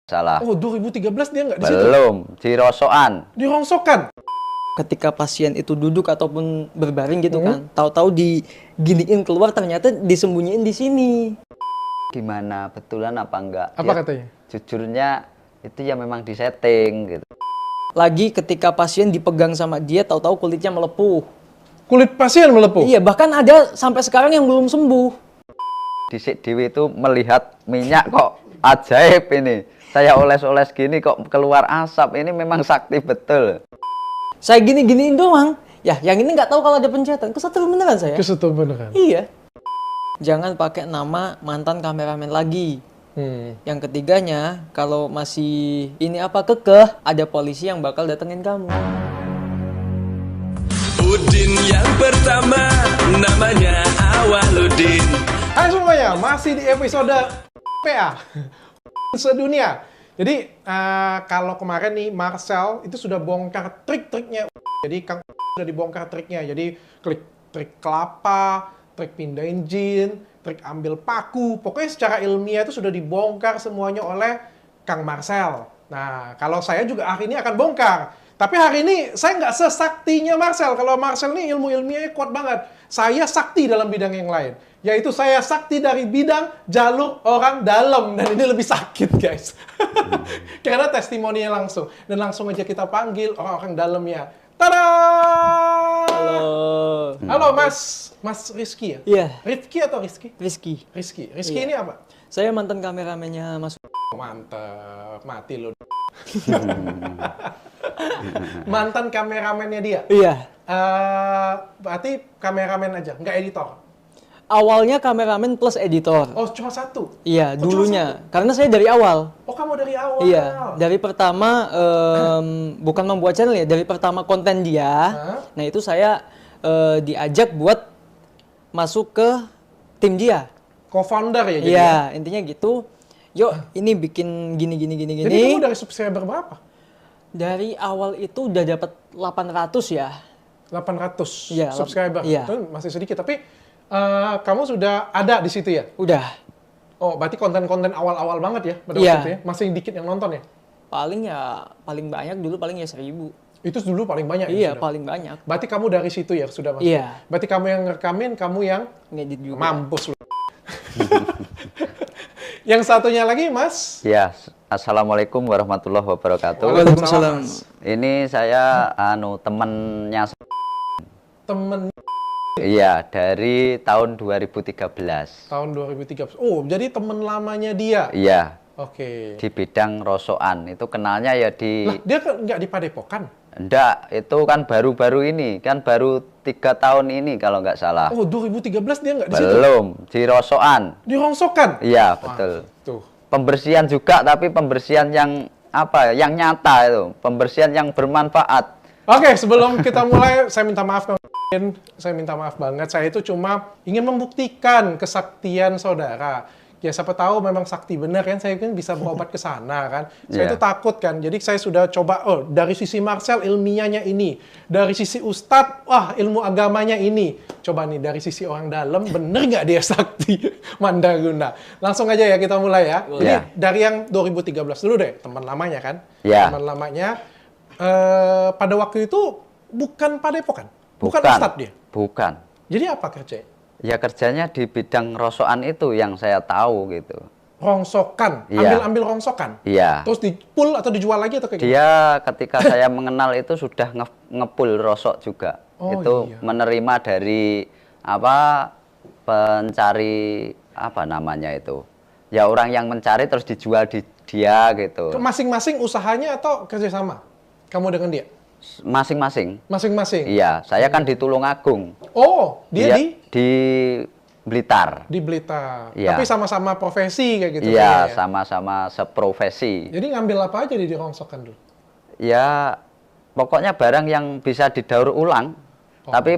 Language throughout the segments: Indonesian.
Salah. Oh, 2013 dia nggak di situ? Belum, di Rosokan. Di rongsokan? Ketika pasien itu duduk ataupun berbaring gitu kan, tahu-tahu diginiin keluar ternyata disembunyiin di sini. Gimana, betulan apa enggak? Apa Ya, katanya? jujurnya itu ya memang disetting gitu. Lagi ketika pasien dipegang sama dia, tahu-tahu kulitnya melepuh. Kulit pasien melepuh? Iya, bahkan ada sampai sekarang yang belum sembuh. Disik Dewi itu melihat minyak kok ajaib ini. Saya oles-oles gini kok keluar asap. Ini memang sakti betul. Saya gini-giniin doang. Ya, yang ini nggak tahu kalau ada pencetan. Kesetrum beneran saya. Kesetrum beneran? Iya. Jangan pakai nama mantan kameramen lagi. Yang ketiganya, kalau masih ini apa kekeh, ada polisi yang bakal datengin kamu. Udin yang pertama, namanya Awaludin. Hai semuanya, masih di episode PA sedunia. Jadi kalau kemarin nih Marcel itu sudah bongkar trik-triknya. Jadi Kang sudah dibongkar triknya. Jadi trik kelapa, trik pindahin jin, trik ambil paku. Pokoknya secara ilmiah itu sudah dibongkar semuanya oleh Kang Marcel. Nah, kalau saya juga hari ini akan bongkar. Tapi hari ini saya nggak sesaktinya Marcel. Kalau Marcel ini ilmu ilmiahnya kuat banget. Saya sakti dalam bidang yang lain. Yaitu saya sakti dari bidang jalur orang dalam. Dan ini lebih sakit, guys. Karena testimoninya langsung. Dan langsung aja kita panggil orang-orang dalamnya. Tada! Halo. Halo, Mas Rizky ya? Iya, Rifki atau Rizky? Rizky. Rizky Iya. ini apa? Saya mantan kameramennya Mas. Mantep, mati lo. Mantan kameramennya dia? Iya. Berarti kameramen aja, nggak editor? Awalnya kameramen plus editor. Oh, cuma satu? Iya, Oh, dulunya. Karena saya dari awal. Oh, kamu dari awal? Iya, dari pertama bukan membuat channel ya, dari pertama konten dia. Hah? Nah, itu saya diajak buat masuk ke tim dia. Co-founder ya? Jadi Iya, ya? intinya gitu. Yuk, ini bikin gini. Jadi kamu dari subscriber berapa? Dari awal itu udah dapat 800 ya. 800 Iya, subscriber. iya. Itu masih sedikit, tapi kamu sudah ada di situ ya? Udah. Oh, berarti konten-konten awal-awal banget ya? Pada Iya. waktu itu ya? Masih dikit yang nonton ya? Paling banyak dulu paling ya 1000. Itu dulu paling banyak Iya, ya? sudah? paling banyak. Berarti kamu dari situ ya sudah masuk? Iya. Berarti kamu yang ngerekamin, kamu yang Ngedit juga. mampus lu. Yang satunya lagi, Mas? Ya, assalamualaikum warahmatullahi wabarakatuh. Waalaikumsalam. Mas. Ini saya temennya. Temen Iya, dari tahun 2013. tahun 2013. Oh, jadi temen lamanya dia? Iya, Oke. di bidang Rosokan. Itu kenalnya ya Lah, dia kan nggak di Padepokan? Enggak, itu kan baru-baru ini. Kan baru 3 tahun ini kalau nggak salah. Oh, 2013 dia nggak di situ? Belum, di Rosokan. Di Rongsokan? Iya, Wah, betul. tuh. Pembersihan juga, tapi pembersihan yang apa? Yang nyata itu, pembersihan yang bermanfaat. Oke, sebelum kita mulai, saya minta maaf. Saya minta maaf banget. Saya itu cuma ingin membuktikan kesaktian saudara. Ya, siapa tahu memang sakti benar kan, saya kan bisa berobat ke sana kan. Saya Iya. itu takut kan. Jadi saya sudah coba, oh dari sisi Marcel ilmiahnya ini. Dari sisi Ustadz, wah ilmu agamanya ini. Coba nih, dari sisi orang dalam, bener nggak dia sakti Mandaguna? Langsung aja ya kita mulai ya. Jadi Iya. dari yang 2013 dulu deh, teman lamanya kan. Iya. Teman lamanya, pada waktu itu bukan Padepokan? Bukan Bukan. Ustadz dia? Bukan. Jadi apa kerja? Ya kerjanya di bidang Rosokan itu yang saya tahu gitu. Rongsokan? Iya. Ambil rongsokan? Iya. Terus di-pull atau dijual lagi atau kayak gimana? Dia ketika saya mengenal itu sudah ngepul rosok juga. Oh, Itu iya. menerima dari apa pencari apa namanya itu. Ya orang yang mencari terus dijual di dia gitu. Masing-masing usahanya atau kerjasama? Kamu dengan dia? Masing-masing. Masing-masing? Iya, saya kan di Tulungagung. Oh, dia di Blitar. di Blitar. Iya. Tapi sama-sama profesi kayak gitu? Iya, kayaknya. sama-sama seprofesi. Jadi ngambil apa aja di rongsokan dulu? Ya, pokoknya barang yang bisa didaur ulang. Oh. Tapi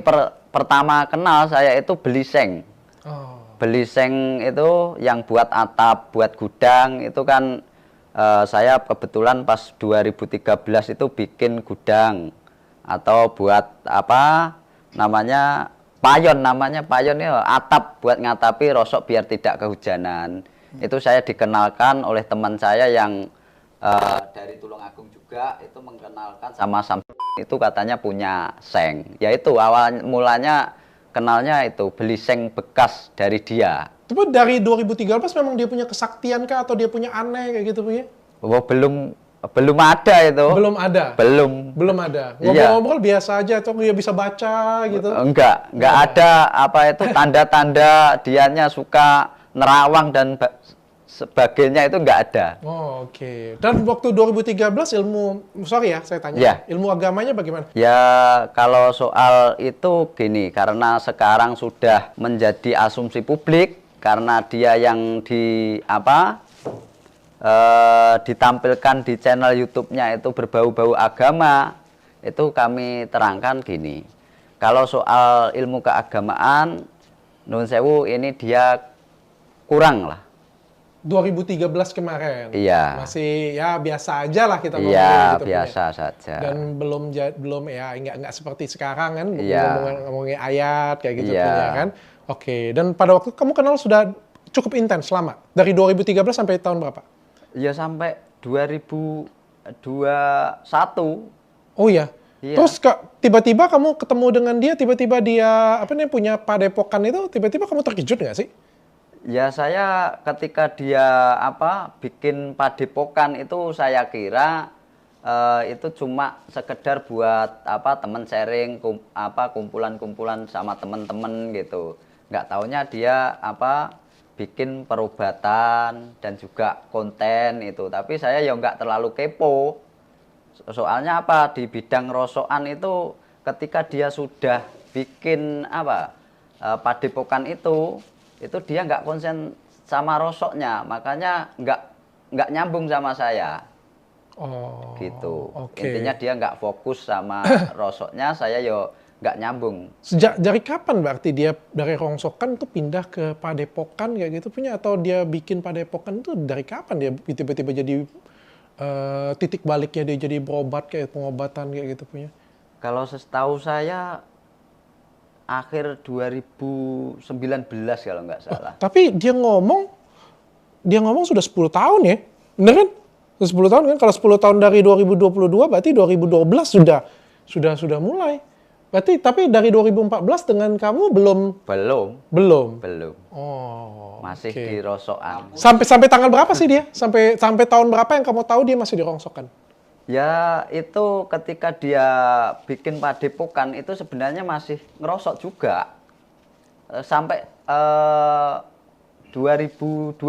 pertama kenal saya itu beli seng. Oh. Beli seng itu yang buat atap, buat gudang, itu kan saya kebetulan pas 2013 itu bikin gudang. Atau buat apa namanya, payon ya, atap buat ngatapi rosok biar tidak kehujanan. Itu saya dikenalkan oleh teman saya yang dari Tulungagung juga itu mengenalkan sama itu katanya punya seng. Ya itu awal mulanya kenalnya itu beli seng bekas dari dia. Tapi dari 2013 memang dia punya kesaktian kah atau dia punya aneh kayak gitu punya? Oh, belum ada itu. Belum ada. Belum ada. Iya. Ngobrol-ngobrol biasa aja atau dia bisa baca gitu. Enggak ada apa itu tanda-tanda dianya suka nerawang dan sebagainya itu enggak ada. Oh, oke. Dan waktu 2013 sorry ya saya tanya, Ya. ilmu agamanya bagaimana? Ya kalau soal itu gini, karena sekarang sudah menjadi asumsi publik karena dia yang ditampilkan di channel YouTube-nya itu berbau-bau agama, itu kami terangkan gini. Kalau soal ilmu keagamaan, Nun Sewu ini dia kurang lah. 2013 kemarin. Iya. Masih ya biasa aja lah kita ngomongin Iya, gitu biasa punya. saja. Dan belum ya enggak seperti sekarang kan Iya. ngomongin ayat kayak gitu Iya. punya kan. Oke, dan pada waktu kamu kenal sudah cukup intens lama. Dari 2013 sampai tahun berapa? Ya sampai 2021. Oh iya. Iya. Terus tiba-tiba kamu ketemu dengan dia, tiba-tiba dia punya padepokan itu, tiba-tiba kamu terkejut nggak sih? Ya saya ketika dia bikin padepokan itu saya kira itu cuma sekedar buat teman sharing kumpulan-kumpulan sama teman-teman gitu. Nggak taunya dia bikin perobatan dan juga konten itu. Tapi saya ya nggak terlalu kepo. Soalnya di bidang rosokan itu ketika dia sudah bikin padepokan itu dia nggak konsen sama rosoknya, makanya nggak nyambung sama saya. Oh, Gitu. oke. Intinya dia nggak fokus sama rosoknya, saya yo nggak nyambung. Sejak dari kapan berarti dia dari rongsokan tuh pindah ke padepokan kayak gitu punya, atau dia bikin padepokan tuh dari kapan dia tiba-tiba jadi titik baliknya dia jadi berobat kayak pengobatan kayak gitu punya? Kalau setahu saya akhir 2019 kalau nggak salah. Tapi dia ngomong sudah 10 tahun ya, bener kan? Sudah 10 tahun kan? Kalau 10 tahun dari 2022 berarti 2012 sudah mulai. Berarti tapi dari 2014 dengan kamu belum. Belum. Oh. Masih oke. di rosokan. Sampai tanggal berapa sih dia? Sampai tahun berapa yang kamu tahu dia masih di rongsokan? Ya itu ketika dia bikin padepokan itu sebenarnya masih ngerosok juga. Sampai 2022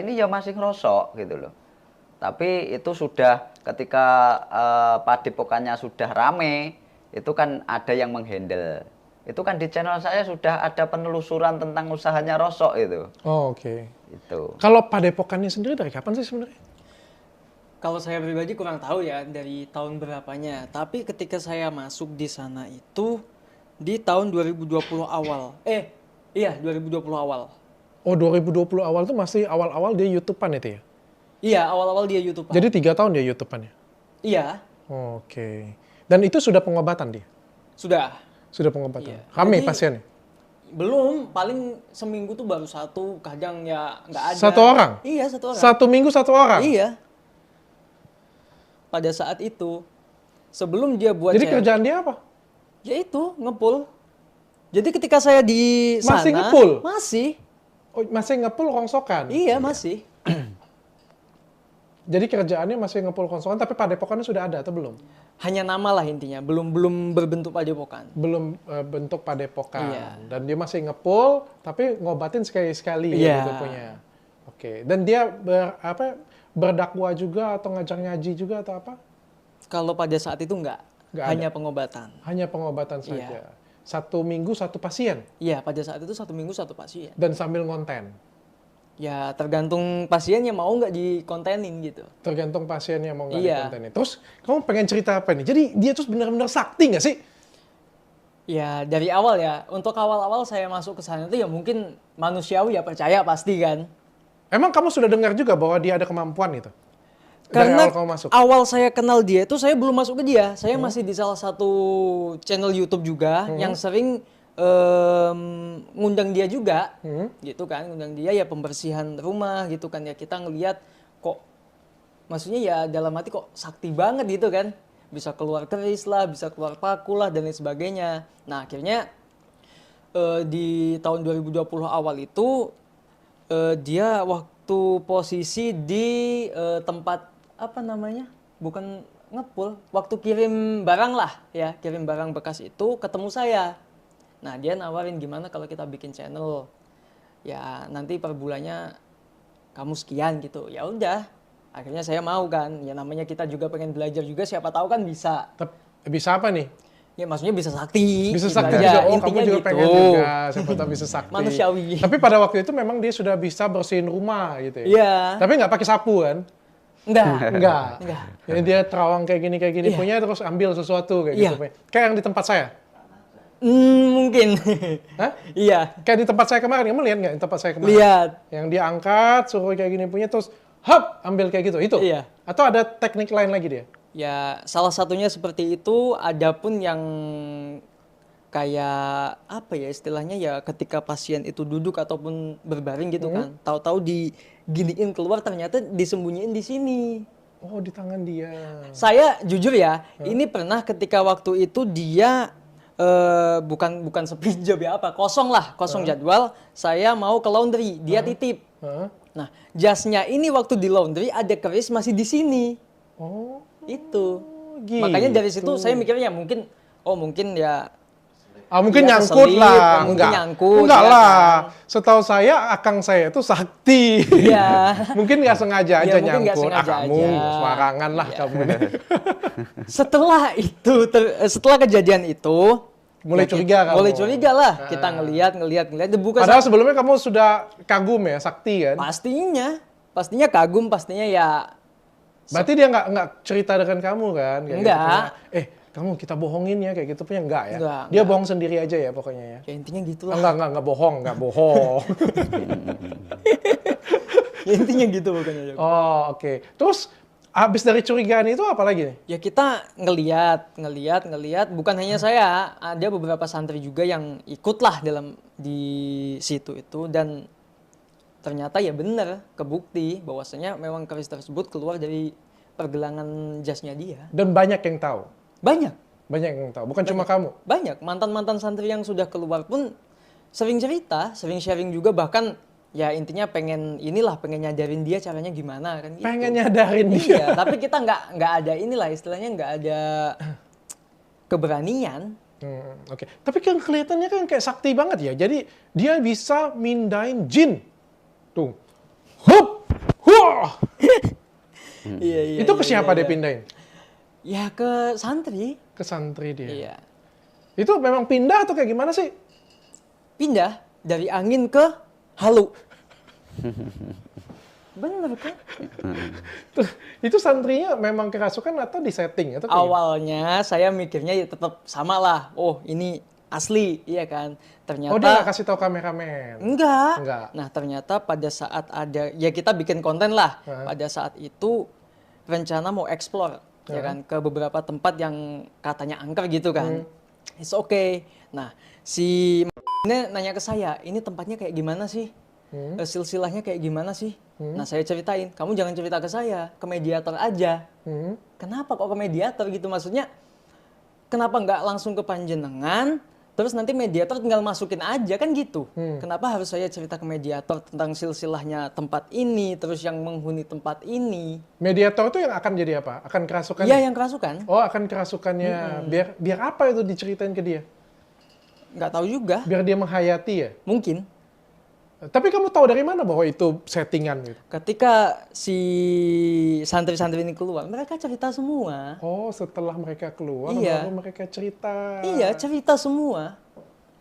ini ya masih ngerosok gitu loh. Tapi itu sudah ketika padepokannya sudah rame, itu kan ada yang menghandle. Itu kan di channel saya sudah ada penelusuran tentang usahanya rosok itu. Oh, oke. Itu. Kalau padepokannya sendiri dari kapan sih sebenarnya? Kalau saya pribadi kurang tahu ya dari tahun berapanya. Tapi ketika saya masuk di sana itu di tahun 2020 awal. Iya 2020 awal. Oh, 2020 awal tuh masih awal-awal dia YouTube-an itu ya? Iya awal-awal dia YouTube. Jadi 3 tahun dia YouTube-an ya? Iya. Oh, oke. Dan itu sudah pengobatan dia? Sudah. Sudah pengobatan? Iya. Rame Jadi, pasiennya? Belum, paling seminggu tuh baru satu, kadang ya nggak ada. Satu orang? Iya, satu orang. Satu minggu satu orang? Iya. Pada saat itu, sebelum dia buat Jadi kerjaan dia apa? ya itu, ngepul. Jadi ketika saya di sana... Masih ngepul? Masih. Oh, masih ngepul rongsokan? Iya, masih. Jadi kerjaannya masih ngepul rongsokan, tapi padepokannya sudah ada atau belum? Hanya nama lah intinya, belum berbentuk padepokan. Belum bentuk padepokan. Iya. Dan dia masih ngepul, tapi ngobatin sekali-sekali Iya. gitu punya. Oke. Dan dia berdakwah juga atau ngajar ngaji juga atau apa? Kalau pada saat itu enggak Nggak hanya ada. pengobatan. Hanya pengobatan Iya. saja. Satu minggu satu pasien Iya, pada saat itu 1 minggu 1 pasien. dan sambil ngonten. Ya tergantung pasiennya mau nggak dikontenin gitu. Tergantung pasiennya mau nggak Iya. dikontenin. Terus kamu pengen cerita apa nih? Jadi dia tuh benar-benar sakti nggak sih? Ya dari awal ya, untuk awal-awal saya masuk ke sana itu ya mungkin manusiawi ya percaya pasti kan. Emang kamu sudah dengar juga bahwa dia ada kemampuan itu? Dari Karena awal kamu masuk? awal saya kenal dia itu saya belum masuk ke dia. Saya masih di salah satu channel YouTube juga yang sering ngundang dia juga, gitu kan, ngundang dia ya pembersihan rumah gitu kan ya, kita ngelihat kok maksudnya ya dalam hati kok sakti banget gitu kan. Bisa keluar keris lah, bisa keluar paku lah dan lain sebagainya. Nah akhirnya di tahun 2020 awal itu dia waktu posisi di tempat apa namanya? Bukan ngepul, waktu kirim barang lah ya, kirim barang bekas itu ketemu saya. Nah dia nawarin gimana kalau kita bikin channel, ya nanti per bulannya kamu sekian gitu. Ya udah, akhirnya saya mau kan. Ya namanya kita juga pengen belajar juga, siapa tahu kan bisa. Bisa apa nih? Ya maksudnya bisa sakti. Bisa gitu sakti aja. juga. Oh, Intinya kamu juga gitu. pengen juga. Siapa tahu bisa sakti. Manusiawi. Tapi pada waktu itu memang dia sudah bisa bersihin rumah gitu ya? Iya. Tapi nggak pakai sapu kan? Enggak. Enggak. Enggak. Jadi dia terawang kayak gini Iya. punya terus ambil sesuatu kayak Iya. gitu punya. Kayak yang di tempat saya. Mungkin. Hah? Iya. Kayak di tempat saya kemarin, kamu lihat nggak di tempat saya kemarin? Lihat. Yang dia angkat, suruh kayak gini punya, terus hop, ambil kayak gitu, itu? Iya. Atau ada teknik lain lagi dia? Ya salah satunya seperti itu. Adapun yang kayak apa ya istilahnya ya ketika pasien itu duduk ataupun berbaring gitu kan, tahu-tahu diginiin keluar ternyata disembunyiin di sini. Oh, di tangan dia. Saya jujur ya, ini pernah ketika waktu itu dia bukan sepi job ya apa, kosong jadwal. Saya mau ke laundry, dia titip. Hah? Nah, jasnya ini waktu di laundry ada keris masih di sini. Oh, Itu. gitu. Makanya dari situ saya mikirnya mungkin ya mungkin iya, nyangkut keselip, lah. mungkin Enggak. nyangkut, Enggak ya lah. kan. Setahu saya, akang saya itu sakti. Iya. Mungkin nggak sengaja aja Ya, mungkin nggak nyangkut. sengaja Kamu aja. sembarangan lah Iya. kamu. setelah kejadian itu Mulai ya, curiga kamu. mulai curiga lah kita ngelihat bukan Padahal sebelumnya kamu sudah kagum ya, sakti kan? pastinya kagum, pastinya ya Berarti dia nggak cerita dengan kamu kan? Kayak Enggak. Gitu, punya, kamu kita bohongin ya kayak gitu punya enggak ya? Enggak, Dia enggak. bohong sendiri aja ya pokoknya ya? ya intinya gitulah. Enggak bohong. Ya, intinya gitu pokoknya. Oh, oke. Terus habis dari curigaan itu apa lagi nih? Ya kita ngelihat, bukan hanya saya, ada beberapa santri juga yang ikutlah di situ itu, dan ternyata ya benar kebukti bahwasanya memang keris tersebut keluar dari pergelangan jasnya dia. Dan banyak yang tahu. Banyak Bukan cuma kamu. mantan santri yang sudah keluar pun sering cerita, sering sharing juga, bahkan ya intinya pengen nyadarin dia caranya gimana kan gitu. Pengen nyadarin dia. Iya, tapi kita nggak ada inilah istilahnya, nggak ada keberanian. Oke. Tapi kan kelihatannya kan kayak sakti banget ya. Jadi dia bisa mindahin jin. Tuh. Hup! Huah! Iya. Itu ke siapa dia pindahin? Ya ke santri. Ke santri dia. Iya. Itu memang pindah atau kayak gimana sih? Pindah dari angin ke halu. Bener kan? Itu santrinya memang kerasukan atau disetting? Atau kayak Awalnya saya mikirnya ya tetap sama lah. Oh ini asli, iya kan? Ternyata. Oh dia nggak kasih tahu kameramen? Enggak. Nah ternyata pada saat ada, ya kita bikin konten lah. Pada saat itu rencana mau explore, ya kan, ke beberapa tempat yang katanya angker gitu kan. It's okay. Nah si ini nanya ke saya, ini tempatnya kayak gimana sih? Silsilahnya kayak gimana sih? Nah saya ceritain, kamu jangan cerita ke saya, ke mediator aja. Kenapa kok ke mediator gitu? Maksudnya kenapa nggak langsung ke panjenengan, terus nanti mediator tinggal masukin aja kan gitu? Kenapa harus saya cerita ke mediator tentang silsilahnya tempat ini, terus yang menghuni tempat ini? Mediator itu yang akan jadi apa? Akan kerasukan? Iya yang kerasukan. Oh akan kerasukannya. Biar apa itu diceritain ke dia? Nggak tahu juga, Biar dia menghayati ya? mungkin. Tapi kamu tahu dari mana bahwa itu settingan gitu? Ketika si santri-santri ini keluar, mereka cerita semua. Oh setelah mereka keluar Iya. baru mereka cerita. Iya, cerita semua.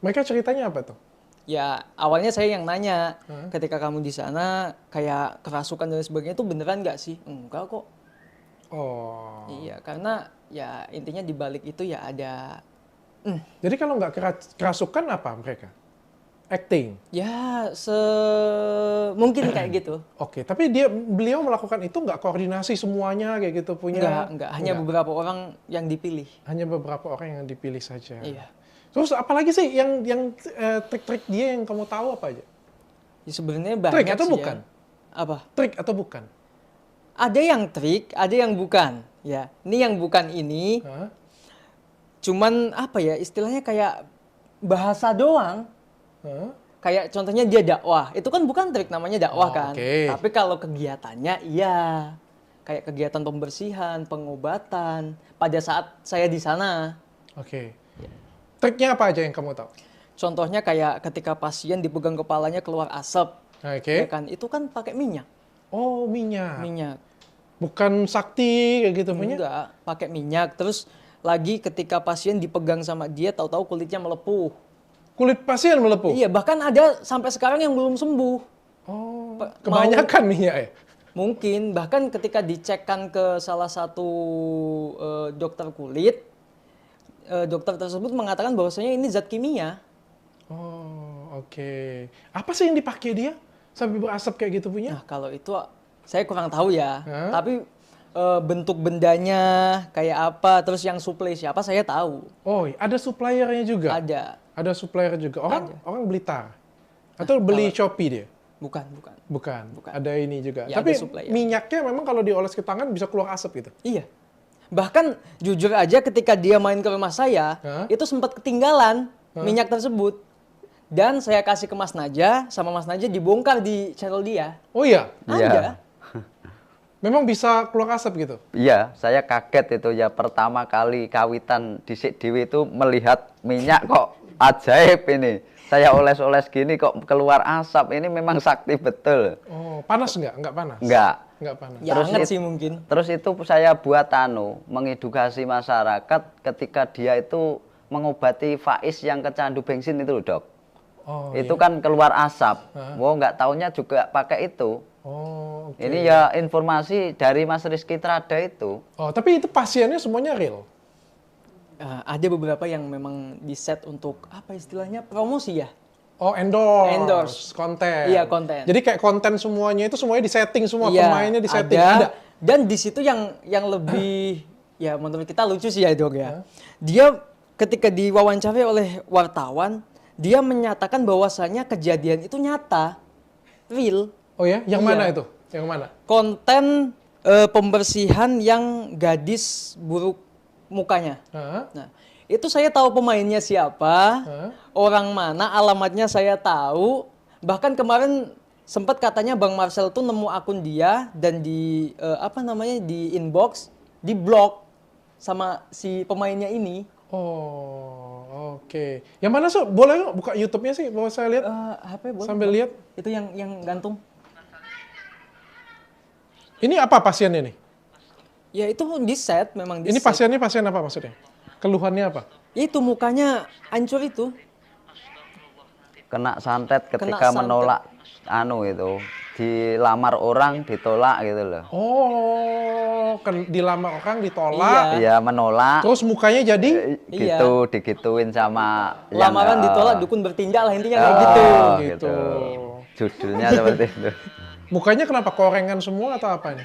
Mereka ceritanya apa tuh? Ya, awalnya saya yang nanya, ketika kamu di sana kayak kerasukan dan sebagainya itu beneran nggak sih? Enggak kok. Oh. Iya, karena ya intinya di balik itu ya ada Jadi kalau nggak kerasukan apa mereka? Acting. ya mungkin kayak gitu. Oke, tapi beliau melakukan itu nggak koordinasi semuanya kayak gitu punya? Enggak, hanya beberapa orang yang dipilih. Hanya beberapa orang yang dipilih saja. Iya. Terus apalagi sih yang trik-trik dia yang kamu tahu apa aja? Ya, sebenarnya banyak Trik atau sih bukan? ya. Apa? Trik atau bukan? Ada yang trik, ada yang bukan. Ya, ini yang bukan ini. Hah? Cuman apa ya istilahnya kayak bahasa doang. Hah? Kayak contohnya dia dakwah. Itu kan bukan trik namanya dakwah Oh, kan. oke. Tapi kalau kegiatannya iya. Kayak kegiatan pembersihan, pengobatan pada saat saya di sana. Oke. Triknya apa aja yang kamu tahu? Contohnya kayak ketika pasien dipegang kepalanya keluar asap. Oke. Ya kan? Itu kan pakai minyak. Oh, minyak. Minyak. Bukan sakti kayak gitu punya? Enggak, pakai minyak. Terus lagi ketika pasien dipegang sama dia tahu-tahu kulitnya melepuh. Kulit pasien melepuh? Iya, bahkan ada sampai sekarang yang belum sembuh. Oh, Mau- kebanyakan minyak ya? Mungkin bahkan ketika dicekkan ke salah satu dokter kulit, dokter tersebut mengatakan bahwasanya ini zat kimia. Oh, oke. Apa sih yang dipakai dia sampai berasap kayak gitu punya? Nah, kalau itu saya kurang tahu ya. Hah? Tapi bentuk bendanya kayak apa, terus yang suplai siapa saya tahu. Oh, ada suppliernya juga? Ada. Ada supplier juga. Orang Ada. orang Blitar. Atau beli Shopee dia? Bukan, bukan. Bukan. Bukan. Ada ini juga. Ya, Tapi ada supplier. minyaknya memang kalau dioles ke tangan bisa keluar asap gitu. Iya. Bahkan jujur aja ketika dia main ke rumah saya, Hah? itu sempat ketinggalan minyak tersebut. Dan saya kasih ke Mas Naja, sama Mas Naja dibongkar di channel dia. Oh iya? Iya. Ada. Memang bisa keluar asap gitu? Iya, saya kaget itu ya pertama kali kawitan dhisik dhewe itu melihat minyak kok ajaib ini. Saya oles-oles gini kok keluar asap, ini memang sakti betul. Oh, panas nggak? Nggak panas? Enggak. Nggak panas. Ya Terus anget it- sih mungkin. Terus itu saya buat mengedukasi masyarakat ketika dia itu mengobati Faiz yang kecandu bensin itu loh, Dok. Oh, Itu iya. kan keluar asap. Wow, nggak taunya juga pakai itu. Oh, oke. Ini ya informasi dari Mas Rizky Trada itu. Oh, tapi itu pasiennya semuanya real? Ada beberapa yang memang di set untuk apa istilahnya promosi ya. Oh, endorse. Endorse. Konten. Iya, konten. Jadi kayak konten semuanya itu semuanya disetting semua, Iya, pemainnya disetting. ada. Dan di situ yang lebih ya menurut kita lucu sih ya Dok ya. Dia ketika diwawancarai oleh wartawan, dia menyatakan bahwasanya kejadian itu nyata, real. Oh ya, yang Iya. mana itu? Yang mana? Konten pembersihan yang gadis buruk mukanya. Hah? Nah, itu saya tahu pemainnya siapa, Hah? orang mana, alamatnya saya tahu. Bahkan kemarin sempat katanya Bang Marcel tuh nemu akun dia dan di di inbox, di blok sama si pemainnya ini. Oh, oke. Yang mana, Sob? Boleh nggak buka YouTube-nya sih? Mau saya lihat? HP boleh? Sambil lihat. Itu yang gantung. Ini apa pasiennya nih? Ya itu di set memang di Ini set. pasiennya pasien apa maksudnya? Keluhannya apa? Itu mukanya hancur itu. Kena santet ketika santet. menolak itu dilamar orang ditolak gitu loh. Oh, dilamar orang ditolak. Iya, menolak. Terus mukanya jadi? Iya. Gitu digituin sama yang, Lamaran ditolak, dukun bertindak lah intinya kayak oh, gitu. gitu. Judulnya seperti itu. Mukanya kenapa korengan semua atau apa nih?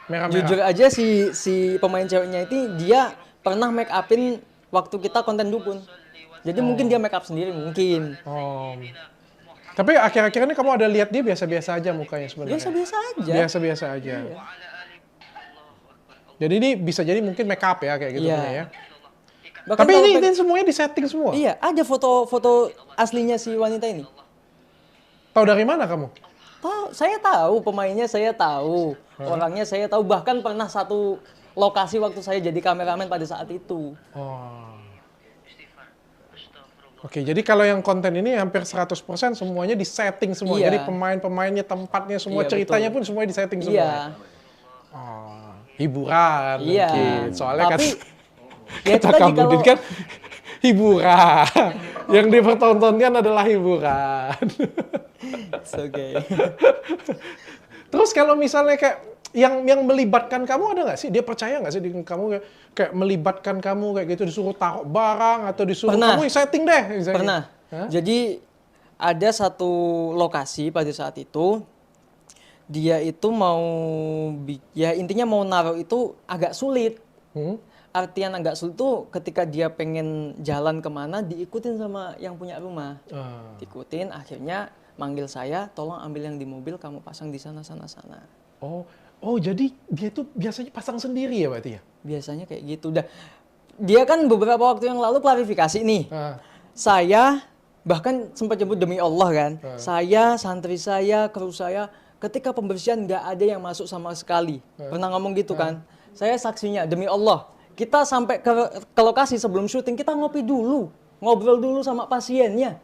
Merah-merah. Jujur aja si pemain ceweknya itu dia pernah make upin waktu kita konten dukun. Jadi mungkin dia make up sendiri mungkin. Oh. Tapi akhir-akhir ini kamu ada lihat dia biasa-biasa aja mukanya sebenarnya. Biasa-biasa aja. Biasa-biasa aja. Jadi ini bisa jadi mungkin make up ya kayak gitu Iya. punya ya. Bahkan Tapi kalau ini semuanya disetting semua. Iya, ada foto-foto aslinya si wanita ini. Tahu dari mana kamu? Saya tahu pemainnya, saya tahu orangnya, saya tahu bahkan pernah satu lokasi waktu saya jadi kameramen pada saat itu. Oh. Oke, jadi kalau yang konten ini hampir 100% semuanya disetting semua. Iya. Jadi pemain-pemainnya, tempatnya semua, Iya, ceritanya betul. pun semuanya disetting semua. Iya, Oh, hiburan iya. mungkin. Soalnya Tapi ya itu kata tadi kamu kalau kan hiburan. Yang dipertontonkan adalah hiburan. It's okay. Terus kalau misalnya kayak yang melibatkan kamu ada nggak sih? Dia percaya nggak sih di kamu kayak melibatkan kamu kayak gitu disuruh taruh barang atau disuruh Pernah. kamu setting deh misalnya. Pernah. Hah? Jadi ada satu lokasi pada saat itu dia itu ya intinya mau naruh itu agak sulit. Artian agak sulit tuh ketika dia pengen jalan kemana diikutin sama yang punya rumah. Ah. Diikutin akhirnya manggil saya, tolong ambil yang di mobil kamu pasang di sana. Oh, Oh, jadi dia tuh biasanya pasang sendiri ya berarti ya? Biasanya kayak gitu. Dia kan beberapa waktu yang lalu klarifikasi nih. Saya bahkan sempat nyebut demi Allah kan. Saya, santri saya, kru saya, ketika pembersihan nggak ada yang masuk sama sekali. Pernah ngomong gitu kan. Saya saksinya demi Allah. Kita sampai ke lokasi sebelum syuting, kita ngopi dulu. Ngobrol dulu sama pasiennya.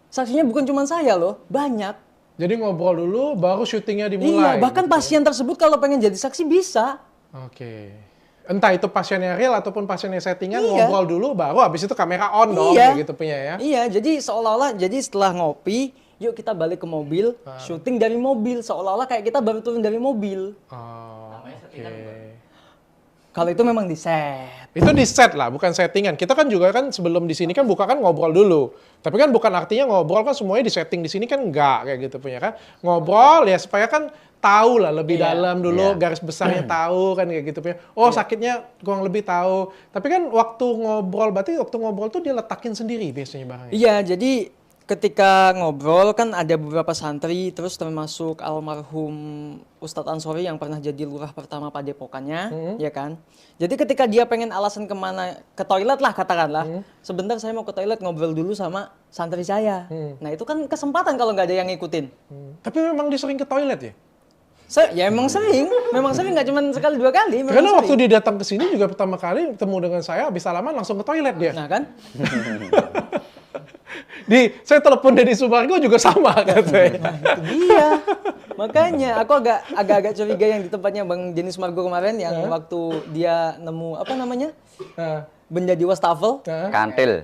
Saksinya bukan cuma saya loh, banyak. Jadi ngobrol dulu, baru syutingnya dimulai. Iya, bahkan gitu. pasien tersebut kalau pengen jadi saksi bisa. Oke. Entah itu pasiennya real ataupun pasiennya settingan, Iya. ngobrol dulu, baru habis itu kamera on dong, Iya. kayak gitu punya ya. Iya, jadi seolah-olah, jadi setelah ngopi, yuk kita balik ke mobil, syuting dari mobil, seolah-olah kayak kita baru turun dari mobil. Oh, oke. Kalau itu memang di set. Itu di set lah, bukan settingan. Kita kan juga kan sebelum di sini kan buka kan ngobrol dulu. Tapi kan bukan artinya ngobrol kan semuanya di setting di sini kan enggak kayak gitu punya kan. Ngobrol ya supaya kan tahu lah lebih dalam dulu, garis besarnya tahu kan kayak gitu punya. Oh, sakitnya kurang lebih tahu. Tapi kan waktu ngobrol, berarti waktu ngobrol tuh dia letakin sendiri biasanya barangnya. Iya, jadi ketika ngobrol kan ada beberapa santri, terus termasuk almarhum Ustadz Ansori yang pernah jadi lurah pertama Padepokannya, ya kan. Jadi ketika dia pengen alasan kemana, ke toilet lah katakanlah, sebentar saya mau ke toilet ngobrol dulu sama santri saya. Nah itu kan kesempatan kalau nggak ada yang ngikutin. Tapi memang dia sering ke toilet ya? Ya memang sering nggak cuma sekali dua kali. memang Karena waktu sering. dia datang ke sini juga pertama kali ketemu dengan saya, habis salaman langsung ke toilet dia. Nah kan, Saya telepon dari Sumargo juga sama katanya. itu dia. Makanya aku agak curiga yang di tempatnya Bang Jenis Margo kemarin yang waktu dia nemu apa namanya benda di wastafel. Kantil.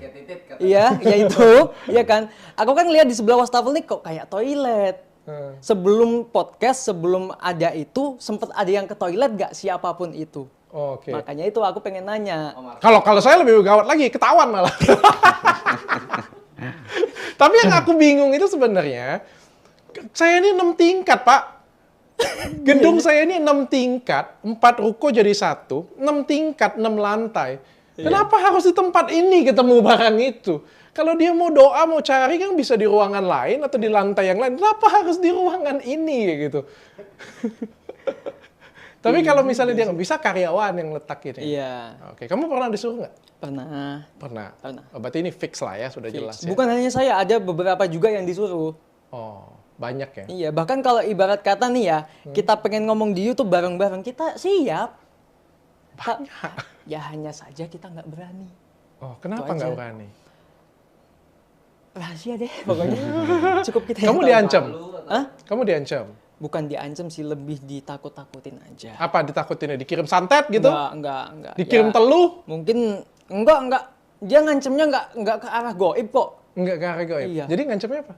Iya, ya itu, iya kan. Aku kan lihat di sebelah wastafel nih kok kayak toilet. Sebelum podcast, sebelum ada itu sempat ada yang ke toilet gak siapapun itu. Oke. Makanya itu aku pengen nanya. Kalau saya lebih gawat lagi, ketahuan malah. Tapi yang aku bingung itu sebenarnya, saya ini 6 tingkat, Pak. Gedung saya ini 6 tingkat, 4 ruko jadi 1, 6 tingkat, 6 lantai. Kenapa harus di tempat ini ketemu barang itu? Kalau dia mau doa, mau cari kan bisa di ruangan lain atau di lantai yang lain. Kenapa harus di ruangan ini kayak gitu? Tapi kalau misalnya dia nggak bisa, karyawan yang letakin ya? Iya. Oke, kamu pernah disuruh nggak? Pernah. Pernah. Pernah. Oh, berarti ini fix lah ya, sudah jelas ya? Bukan hanya saya, ada beberapa juga yang disuruh. Oh, banyak ya? Iya, bahkan kalau ibarat kata nih ya, kita pengen ngomong di YouTube bareng-bareng, kita siap. Ya hanya saja kita nggak berani. Oh, kenapa Itu nggak aja. berani? Rahasia deh pokoknya. Cukup kita Kamu yang tahu. diancam? Hah? Kamu diancam? Bukan diancam sih, lebih ditakut-takutin aja. Apa ditakutin? Dikirim santet gitu? Enggak. Dikirim Ya, teluh? Mungkin enggak. Dia ngancemnya enggak ke arah goib kok. Enggak ke arah goib. Iya. Jadi ngancamnya apa?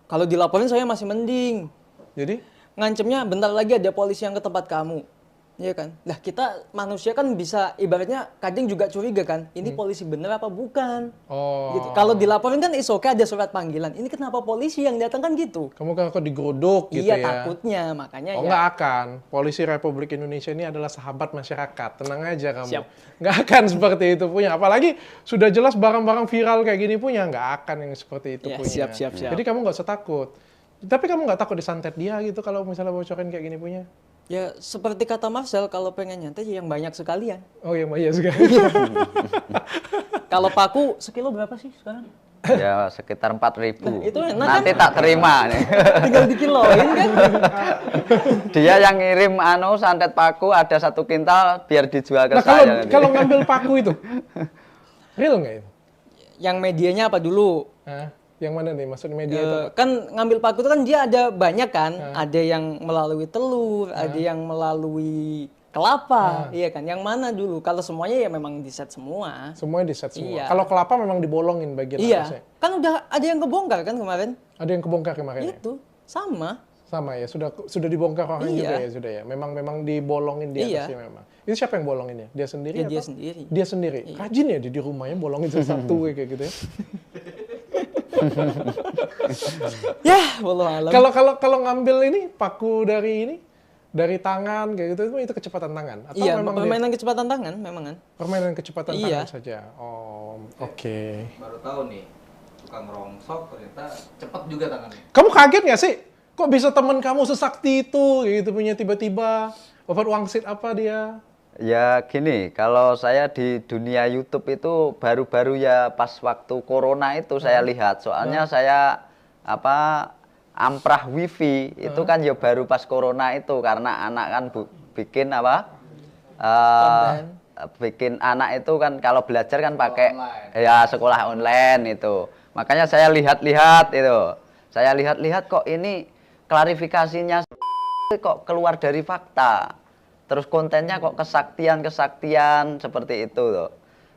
Kalau dilaporin saya masih mending. Jadi? Ngancemnya bentar lagi ada polisi yang ke tempat kamu. Iya kan? Lah kita manusia kan bisa ibaratnya kadang juga curiga kan, ini polisi bener apa bukan? Oh. Gitu. Kalau dilaporin kan is oke ada surat panggilan. Ini kenapa polisi yang datang kan gitu? Kamu kan kok digodok gitu Iya ya? takutnya, makanya Oh, ya. nggak akan. Polisi Republik Indonesia ini adalah sahabat masyarakat. Tenang aja kamu. Siap. Nggak akan seperti itu punya. Apalagi sudah jelas barang-barang viral kayak gini punya. Nggak akan yang seperti itu Ya, punya. siap. Jadi kamu nggak usah takut. Tapi kamu nggak takut disantet dia gitu kalau misalnya bocorin kayak gini punya? Ya seperti kata Marcel, kalau pengen nyantai ya yang banyak sekalian. Oh yang banyak sekali. Kalau paku sekilo berapa sih sekarang? Ya sekitar 4.000. itu enak Nanti kan? tak terima nih. Tinggal dikiloin kan? Dia yang ngirim santet paku ada 1 kintal biar dijual ke Nah saya. nanti. kalau ngambil paku itu, real nggak itu? Yang medianya apa dulu? Hah? Yang mana nih? Maksud media itu apa? Kan ngambil paku itu kan dia ada banyak kan, ada yang melalui telur, ada yang melalui kelapa, iya kan? Yang mana dulu? Kalau semuanya ya memang di set semua. Semuanya di set semua. Iya. Kalau kelapa memang dibolongin bagian Iya, atasnya. kan udah ada yang kebongkar kan kemarin? Ada yang kebongkar kemarin ya? Itu sama. Sama ya, sudah dibongkar orang Iya. juga ya, sudah ya. Memang dibolongin di Iya. atasnya memang. Itu siapa yang bolonginnya? Dia sendiri Ya, atau? dia sendiri. Dia sendiri. Rajin ya di rumahnya bolongin satu kayak gitu ya. Ya, wallahu alam. Kalau ngambil ini paku dari tangan kayak gitu itu kecepatan tangan atau Iya, memang permainan kecepatan tangan memang kan. permainan kecepatan Iya. tangan saja. Oh, oke. Baru tahu nih, tukang rongsok ternyata cepet juga tangannya. Kamu kaget nggak sih? kok bisa teman kamu sesakti itu gitu punya tiba-tiba Bapak wangsit apa dia? Ya gini, kalau saya di dunia YouTube itu baru-baru ya pas waktu corona itu saya lihat. Soalnya saya apa amprah wifi itu kan ya baru pas corona itu karena anak kan bikin apa? Bikin anak itu kan kalau belajar kan pakai ya sekolah online itu. Makanya saya lihat-lihat itu. Saya lihat-lihat kok ini klarifikasinya kok keluar dari fakta. Terus kontennya kok kesaktian seperti itu loh.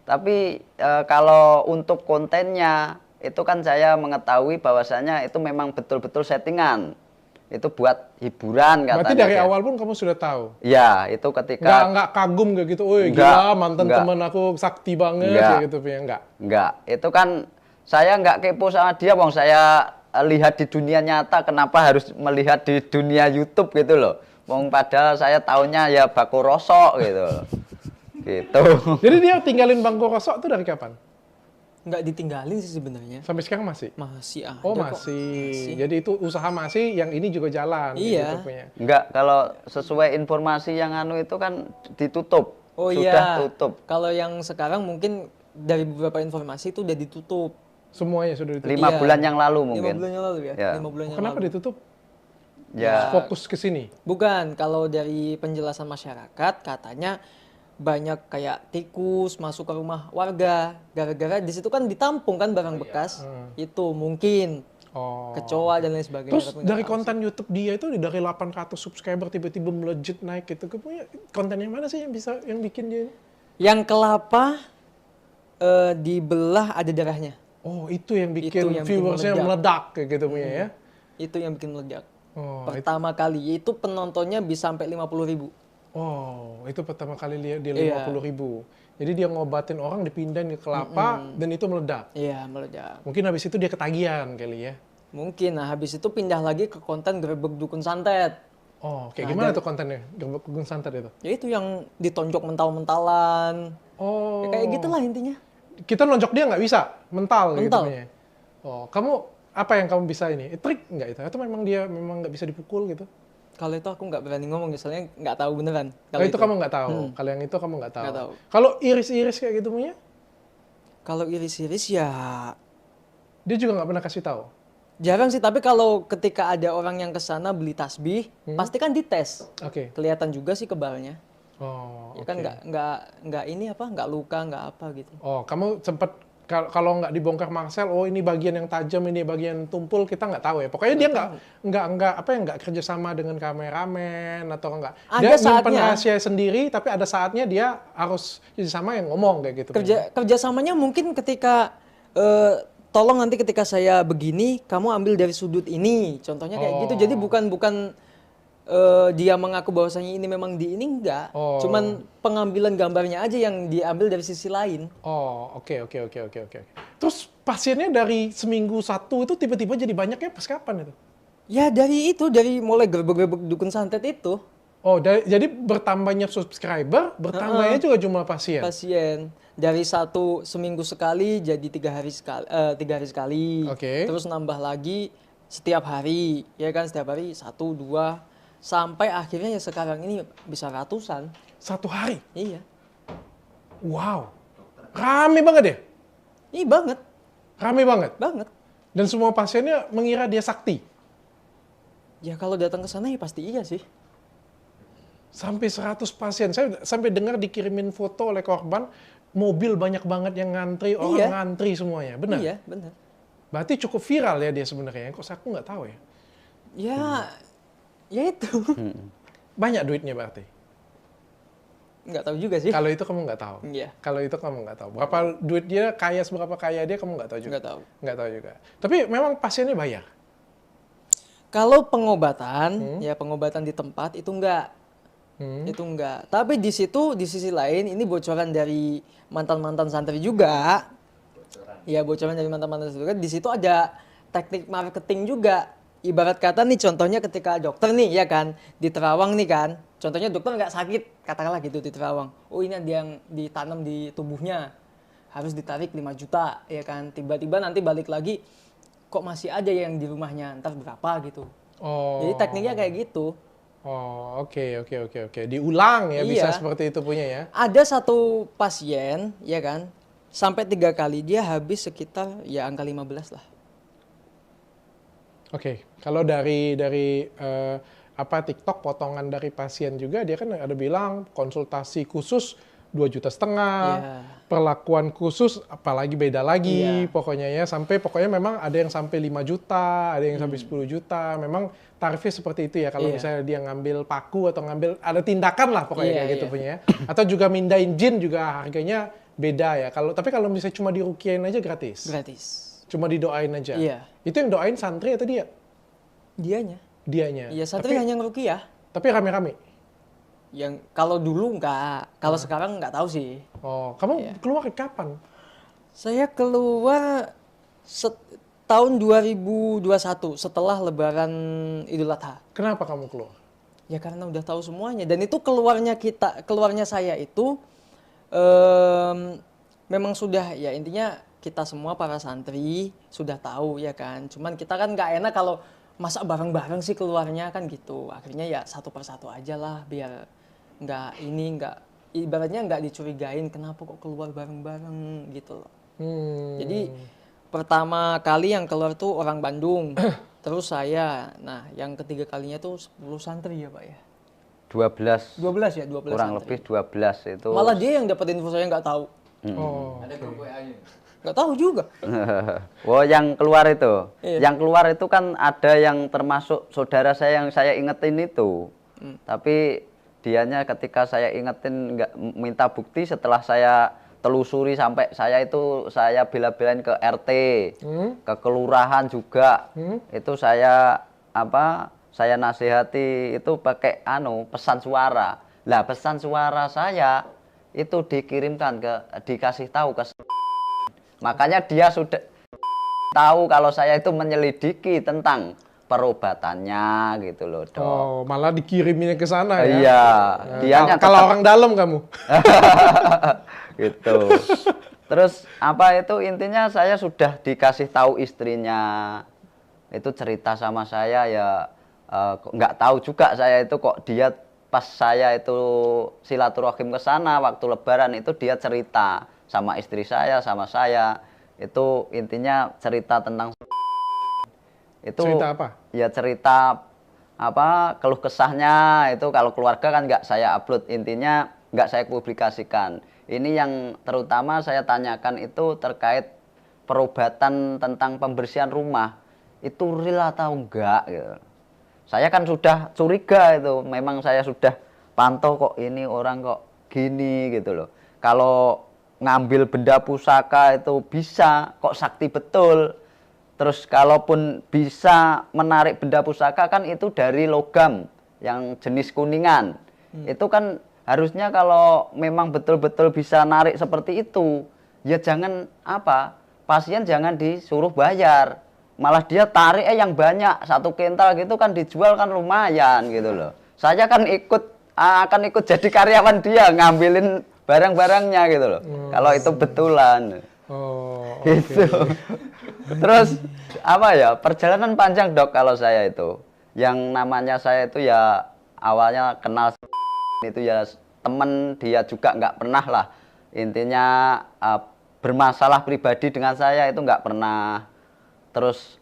Tapi kalau untuk kontennya itu kan saya mengetahui bahwasanya itu memang betul-betul settingan. Itu buat hiburan katanya. Berarti dari dia. awal pun kamu sudah tahu? Ya, itu ketika Nggak kagum nggak gitu, oh Nggak, gila mantan nggak. temen aku sakti banget Nggak. kayak gitu ya, nggak? Enggak, itu kan saya enggak kepo sama dia, wong saya lihat di dunia nyata, kenapa harus melihat di dunia YouTube gitu loh. Wong padahal saya taunya ya Bako Rosok gitu loh. Gitu. Jadi dia tinggalin Bangko Rosok tuh dari kapan? Nggak ditinggalin sih sebenarnya. Sampai sekarang masih? Masih ada Oh kok. masih. Jadi itu usaha masih, yang ini juga jalan. Iya. Gitu punya. Enggak, kalau sesuai informasi yang anu itu kan ditutup. Oh Sudah iya. tutup. Kalau yang sekarang mungkin dari beberapa informasi itu udah ditutup. Semuanya sudah ditutup. 5 Iya. bulan yang lalu 5 mungkin. bulan yang lalu ya? Ya. 5 bulan yang Kenapa lalu. ditutup? Ya. Fokus ke sini. Bukan, kalau dari penjelasan masyarakat katanya banyak kayak tikus masuk ke rumah warga. Gara-gara di situ kan ditampung kan barang bekas. Itu mungkin Oh. kecoa dan lain sebagainya. Terus tapi nggak dari tahu konten YouTube dia itu dari 800 subscriber tiba-tiba melejit naik gitu. Punya konten yang mana sih yang bisa yang bikin dia? sih. Yang kelapa dibelah ada darahnya. Oh, itu yang bikin Itu yang bikin viewersnya meledak kayak gitu punya ya. Itu yang bikin meledak. Oh, Pertama kali itu penontonnya bisa sampai 50.000. Oh, itu pertama kali lihat dia Iya. 50.000. Jadi dia ngobatin orang dipindahin ke kelapa dan itu meledak. Iya, meledak. Mungkin habis itu dia ketagihan kali ya. Mungkin, nah habis itu pindah lagi ke konten Grebek Dukun Santet. Oh, kayak gimana tuh kontennya? Gerbek Gung Santet itu. Ya itu yang ditonjok mental-mentalan. Oh. Ya, kayak gitulah intinya. Kita nonjok dia nggak bisa, mental gitu Mental. punya. Oh, kamu apa yang kamu bisa ini? Trik nggak itu? Atau memang dia memang nggak bisa dipukul gitu? Kalau itu aku nggak berani ngomong, soalnya nggak tahu beneran. Kalau itu kamu nggak tahu. Kalau yang itu kamu nggak tahu. Nggak tahu. Kalau iris-iris kayak gitu punya, Kalau iris-iris ya dia juga nggak pernah kasih tahu. jarang sih. Tapi kalau ketika ada orang yang kesana beli tasbih, pasti kan dites. Oke. Kelihatan juga sih kebalnya. Oh, Ya kan nggak ini apa, nggak luka, nggak apa gitu. Oh, kamu sempet kalau nggak dibongkar Marcel, oh ini bagian yang tajam, ini bagian tumpul, kita nggak tahu ya. Pokoknya dia nggak kerjasama dengan kameramen atau nggak. Ada Dia nyimpen saatnya. rahasia sendiri, tapi ada saatnya dia harus kerjasama yang ngomong kayak gitu. Kerjasamanya mungkin ketika tolong nanti ketika saya begini kamu ambil dari sudut ini, contohnya kayak gitu. Jadi bukan dia mengaku bahwasanya ini memang di ini enggak, Oh. cuman pengambilan gambarnya aja yang diambil dari sisi lain. Oh, oke. Terus pasiennya dari seminggu satu itu tiba-tiba jadi banyaknya pas kapan itu? Ya dari mulai Grebek Dukun Santet itu Oh, jadi bertambahnya subscriber, bertambahnya juga jumlah pasien. pasien dari seminggu sekali jadi 3 hari sekali, Oke. terus nambah lagi setiap hari, ya kan, setiap hari 1, 2 sampai akhirnya ya sekarang ini bisa ratusan. Satu hari. Iya, Wow. Rame banget ya? ini banget. Rame banget. Banget. Dan semua pasiennya mengira dia sakti. Ya kalau datang ke sana ya pasti iya sih. Sampai 100 pasien. Saya sampai dengar dikirimin foto oleh korban, mobil banyak banget yang ngantri, orang Iya. ngantri semuanya. Benar? Iya, benar. Berarti cukup viral ya dia sebenarnya. Kok aku nggak tahu ya. Ya itu. Banyak duitnya berarti. Nggak tahu juga sih. Kalau itu kamu nggak tahu. Iya. Kalau itu kamu nggak tahu. Berapa duit dia, seberapa kaya dia, kamu nggak tahu juga. Nggak tahu. Nggak tahu juga. Tapi memang pasiennya bayar. Kalau pengobatan, ya pengobatan di tempat itu enggak. Itu enggak. Tapi di sisi lain ini bocoran dari mantan-mantan santri juga. Ya bocoran dari mantan-mantan santri juga. Di situ ada teknik marketing juga. Ibarat kata nih contohnya ketika dokter nih ya kan di Terawang nih kan. Contohnya dokter nggak sakit, katakanlah gitu di Terawang. Oh ini ada yang ditanam di tubuhnya. Harus ditarik 5 juta ya kan. Tiba-tiba nanti balik lagi kok masih ada yang di rumahnya, ntar berapa gitu. Oh. Jadi tekniknya kayak gitu. Oh, oke. Diulang ya, bisa Iya. seperti itu punya ya. Ada satu pasien, ya kan, sampai 3 kali dia habis sekitar ya angka 15 lah. Oke, kalau dari apa TikTok potongan dari pasien juga dia kan ada bilang konsultasi khusus 2,5 juta, Iya. perlakuan khusus apalagi beda lagi Iya. pokoknya ya, sampai pokoknya memang ada yang sampai 5 juta, ada yang sampai 10 juta. Memang tarifnya seperti itu ya kalau Iya. misalnya dia ngambil paku atau ngambil ada tindakan lah pokoknya Iya, kayak gitu iya. punya ya. Atau juga mindain jin juga harganya beda ya. Tapi kalau misalnya cuma dirukiain aja gratis. Gratis. Cuma didoain aja. Iya. Itu yang doain santri atau dia? Dianya. Dianya. Iya, santri hanya ngeruqyah. Tapi rame-rame. Yang kalau dulu enggak, kalau sekarang enggak tahu sih. Oh, kamu keluar kapan? Saya keluar tahun 2021 setelah Lebaran Idul Adha. Kenapa kamu keluar? Ya karena udah tahu semuanya dan itu keluarnya saya itu memang sudah ya intinya kita semua para santri sudah tahu ya kan. Cuman kita kan nggak enak kalau masa bareng-bareng sih keluarnya kan gitu. Akhirnya ya satu persatu aja lah biar nggak ibaratnya nggak dicurigain kenapa kok keluar bareng-bareng gitu loh. Jadi pertama kali yang keluar tuh orang Bandung, terus saya. Nah, yang ketiga kalinya tuh 10 santri ya, Pak ya. 12 12 ya, 12 kurang santri. lebih 12 itu. Malah dia yang dapat info saya nggak tahu. Oh. Nggak tahu juga. Oh, yang keluar itu. Iya. Yang keluar itu kan ada yang termasuk saudara saya yang saya ingetin itu. Tapi dianya ketika saya ingetin nggak minta bukti, setelah saya telusuri sampai saya bela-belain ke RT, ke kelurahan juga. Itu saya nasihati itu pakai pesan suara. Lah pesan suara saya itu dikirimkan dikasih tahu ke makanya dia sudah tahu kalau saya itu menyelidiki tentang perobatannya gitu loh, Dok. Oh, malah dikiriminnya ke sana ya. Iya, dianya Kalau orang dalam kamu. gitu. Terus intinya saya sudah dikasih tahu istrinya. Itu cerita sama saya ya nggak tahu juga saya itu kok dia pas saya itu silaturahim ke sana waktu lebaran itu dia cerita sama istri saya sama saya. Itu intinya cerita tentang itu Cerita apa? ya cerita keluh kesahnya itu kalau keluarga kan nggak saya upload, intinya nggak saya publikasikan. Ini yang terutama saya tanyakan itu terkait perobatan tentang pembersihan rumah itu real atau enggak gitu. Saya kan sudah curiga itu, memang saya sudah pantau kok ini orang kok gini gitu loh. Kalau ngambil benda pusaka itu bisa kok sakti betul. Terus kalaupun bisa menarik benda pusaka kan itu dari logam yang jenis kuningan. Itu kan harusnya kalau memang betul-betul bisa narik seperti itu, ya jangan pasien jangan disuruh bayar. Malah dia tarik yang banyak, 1 kental gitu kan dijual kan lumayan gitu loh. Saya kan akan ikut jadi karyawan dia ngambilin barang-barangnya gitu loh. Kalau itu betulan. Oh, Gitu. Terus perjalanan panjang, Dok, kalau saya itu. Yang namanya saya itu ya awalnya kenal itu ya temen, dia juga nggak pernah lah. Intinya bermasalah pribadi dengan saya itu nggak pernah. Terus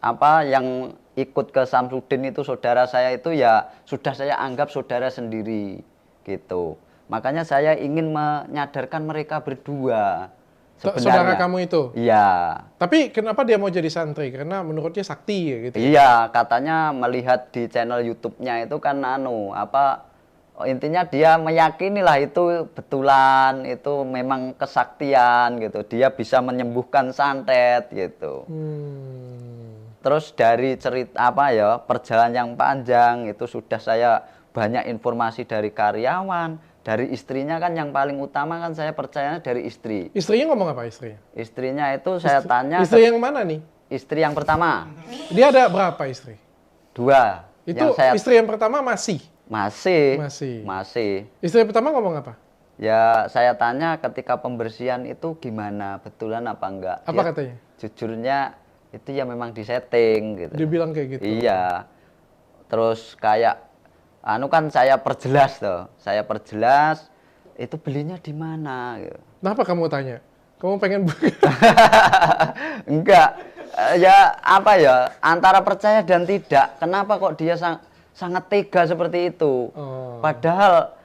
yang ikut ke Samsudin itu saudara saya itu ya sudah saya anggap saudara sendiri gitu. Makanya saya ingin menyadarkan mereka berdua. saudara kamu itu? Iya. Tapi kenapa dia mau jadi santri? Karena menurut dia sakti ya gitu. Iya, katanya melihat di channel YouTube-nya itu kan intinya dia meyakini lah itu betulan, itu memang kesaktian gitu. Dia bisa menyembuhkan santet gitu. Terus dari cerita perjalanan yang panjang itu sudah saya banyak informasi dari karyawan, dari istrinya kan yang paling utama kan saya percayanya dari istri. Istrinya ngomong apa istrinya? Istrinya itu saya tanya. Istri yang mana nih? Istri yang pertama. Dia ada berapa istri? 2. Itu istri yang pertama masih? Masih. Istri yang pertama ngomong apa? Ya saya tanya ketika pembersihan itu gimana, betulan apa enggak? Apa katanya? Jujurnya itu ya memang disetting gitu. Dia bilang kayak gitu? Iya. terus kayak anu kan saya perjelas tuh. Saya perjelas itu belinya di mana gitu. Kenapa kamu tanya? Kamu pengen Enggak. Ya apa ya, antara percaya dan tidak. Kenapa kok dia sangat tega seperti itu? Padahal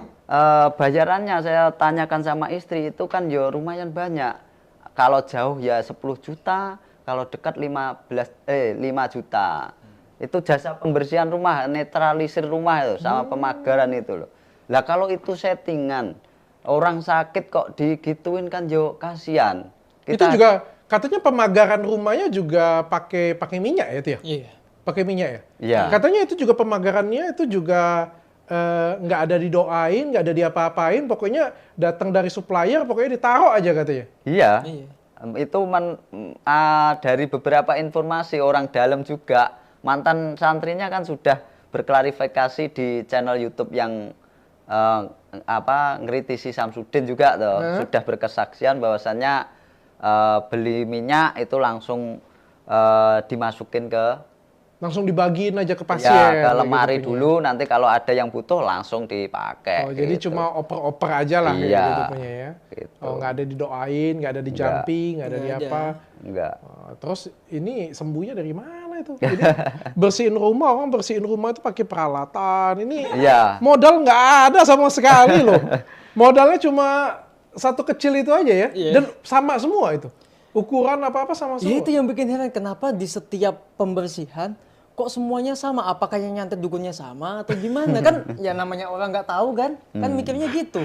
bayarannya saya tanyakan sama istri itu kan ya lumayan banyak. Kalau jauh ya 10 juta, kalau dekat 5 juta. Itu jasa pembersihan rumah, netralisir rumah itu sama pemagaran itu loh. Lah kalau itu settingan, orang sakit kok digituin kan yo kasihan. Itu juga katanya pemagaran rumahnya juga pakai minyak ya, Tia? Iya. Pakai minyak ya? Iya. Katanya itu juga pemagarannya itu juga nggak ada didoain, nggak ada diapa-apain, pokoknya datang dari supplier, pokoknya ditaruh aja katanya. Iya. Iya. Itu dari beberapa informasi orang dalam juga, mantan santrinya kan sudah berklarifikasi di channel YouTube yang ngritisi Samsudin juga tuh, sudah berkesaksian bahwasannya beli minyak itu langsung dimasukin ke Langsung dibagiin aja ke pasien. ya, ke lemari gitu dulu, nanti kalau ada yang butuh langsung dipakai. Oh, jadi gitu. cuma oper-oper aja lah kayak Iya, gitu punya ya. gitu. Oh, nggak ada didoain, nggak ada di jumping, nggak ada di Nggak apa. Enggak. Oh, terus ini sembuhnya dari mana itu? Jadi bersihin rumah, orang bersihin rumah itu pakai peralatan. Ini Iya. modal nggak ada sama sekali loh. Modalnya cuma satu kecil itu aja ya. Iya. Dan sama semua itu. Ukuran apa-apa sama Ya semua. itu yang bikin heran, kenapa di setiap pembersihan kok semuanya sama? Apakah yang nyantet dukunnya sama atau gimana? Kan ya namanya orang nggak tahu kan? Kan mikirnya gitu.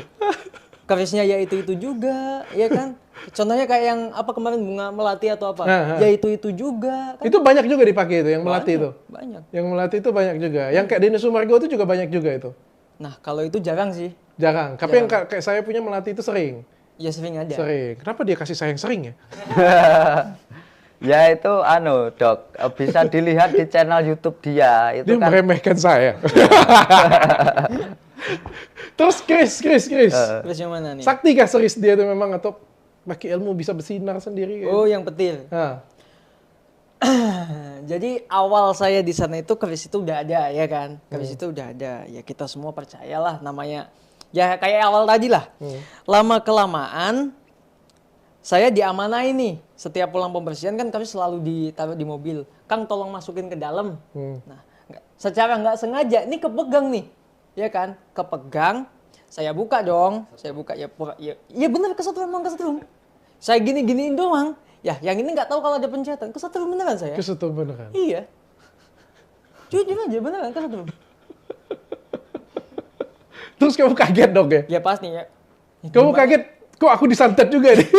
Kerisnya ya itu juga, ya kan? Contohnya kayak yang apa kemarin bunga melati atau apa? Ya itu juga. Kan? Itu banyak juga dipakai itu, yang melati itu. Banyak. Yang melati itu banyak juga. Yang kayak Denny Sumargo itu juga banyak juga itu. Nah kalau itu jarang sih. Jarang. Tapi yang kayak saya punya melati itu sering. Ya sering ada. Sering. Kenapa dia kasih sayang sering ya? Ya itu Dok, bisa dilihat di channel YouTube dia. Itu Dia kan meremehkan saya. Terus Chris. Terus yang mana nih? Sakti kah seris dia itu memang atau pakai ilmu bisa bersinar sendiri? Oh yang petir. Nah, Jadi awal saya di sana itu keris itu udah ada ya kan? Keris itu udah ada. Ya kita semua percayalah namanya. Ya kayak awal tadi lah. Lama kelamaan saya diamanai nih. Setiap pulang pembersihan kan keris selalu ditaruh di mobil. Kang tolong masukin ke dalam. Nah, secara nggak sengaja ini kepegang nih. Ya kan? Kepegang. Saya buka dong. Saya buka ya bener kesetrum. Saya gini-giniin doang. Ya, yang ini nggak tahu kalau ada pencetan. Kesetrum beneran saya. kesetrum beneran. Iya. Jujur aja beneran kesetrum. Terus kamu kaget dong ya? Ya pasti ya. Kamu kaget, kok aku disantet juga nih?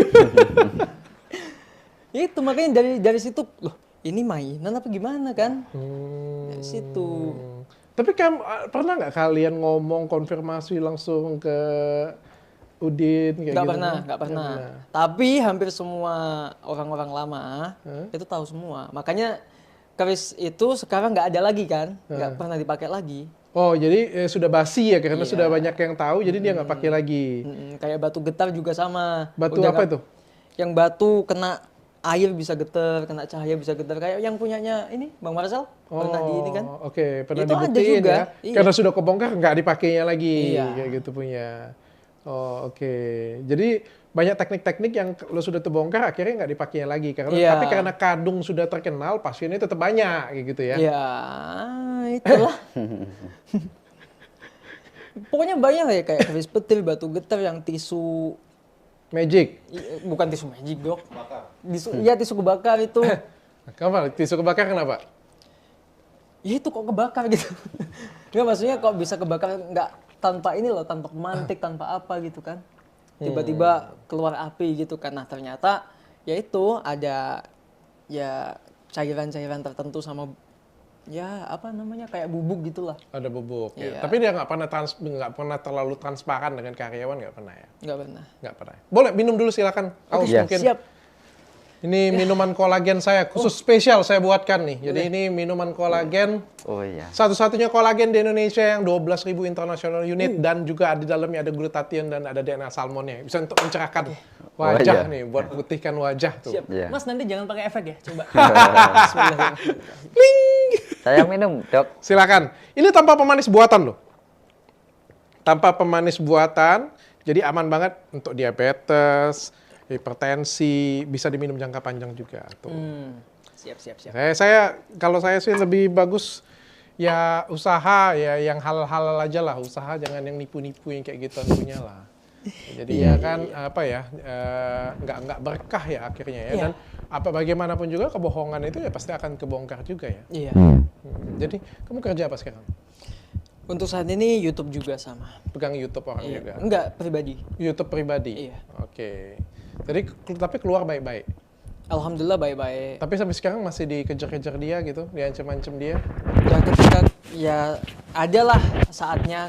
Itu makanya dari situ, loh ini mainan apa gimana kan? Dari situ. Tapi pernah nggak kalian ngomong konfirmasi langsung ke Udin kayak gitu? Nggak pernah. Tapi hampir semua orang-orang lama itu tahu semua. Makanya keris itu sekarang nggak ada lagi kan? Nggak pernah dipakai lagi. Oh, jadi sudah basi ya karena Iya. sudah banyak yang tahu, jadi dia nggak pakai lagi. Kayak batu getar juga sama. Batu Udah apa nggak- itu? Yang batu kena air bisa getar, kena cahaya bisa getar. Kayak yang punyanya ini Bang Marcel pernah di ini kan? Oke, pernah Itu ada dibuktiin juga, ya. iya. Karena sudah kebongkar nggak dipakainya lagi, Iya. kayak gitu punya. Oh, oke. Jadi banyak teknik-teknik yang lo sudah terbongkar akhirnya nggak dipakainya lagi karena Iya. tapi karena kadung sudah terkenal pasiennya tetap banyak kayak gitu ya. Ya, itulah. Pokoknya banyak ya kayak keris petir, batu getar, yang tisu Magic. bukan tisu magic dok. Tisu kebakar itu. Kenapa? Tisu kebakar kenapa? Ya itu kok kebakar gitu. Nggak maksudnya kok bisa kebakar nggak tanpa ini loh, tanpa pemantik, tanpa apa gitu kan. Tiba-tiba keluar api gitu kan. Nah ternyata ya itu ada ya cairan-cairan tertentu sama ya apa namanya kayak bubuk gitulah. Ada bubuk. Ya. Iya. Tapi dia nggak pernah terlalu transparan dengan karyawan, nggak pernah ya? Nggak pernah. Nggak pernah. Boleh minum dulu silakan. Aus Iya. mungkin. Siap. Ini minuman kolagen saya khusus spesial saya buatkan nih. Jadi ini minuman kolagen. oh iya. Satu-satunya kolagen di Indonesia yang 12.000 international unit dan juga di dalamnya ada glutathione dan ada DNA salmonnya. Bisa untuk mencerahkan wajah iya. nih, buat putihkan wajah tuh. Siap. Iya. Mas nanti jangan pakai efek ya, coba. Ling! Saya minum, Dok. Silakan. Ini tanpa pemanis buatan loh. Tanpa pemanis buatan, jadi aman banget untuk diabetes, hipertensi, bisa diminum jangka panjang juga. Tuh. Siap. Kalau saya sih lebih bagus ya usaha ya yang halal-halal aja lah, usaha jangan yang nipu-nipu yang kayak gitu punya lah. Jadi ya kan apa ya nggak berkah ya akhirnya ya dan apa bagaimanapun juga kebohongan itu ya pasti akan kebongkar juga ya. Iya. Jadi kamu kerja apa sekarang? Untuk saat ini YouTube juga sama. Pegang YouTube orang juga? Enggak, pribadi. YouTube pribadi? Iya. Oke. Jadi tapi keluar baik-baik? Alhamdulillah baik-baik. Tapi sampai sekarang masih dikejar-kejar dia gitu? Diancam-ancam dia? Ya ketika ya adalah saatnya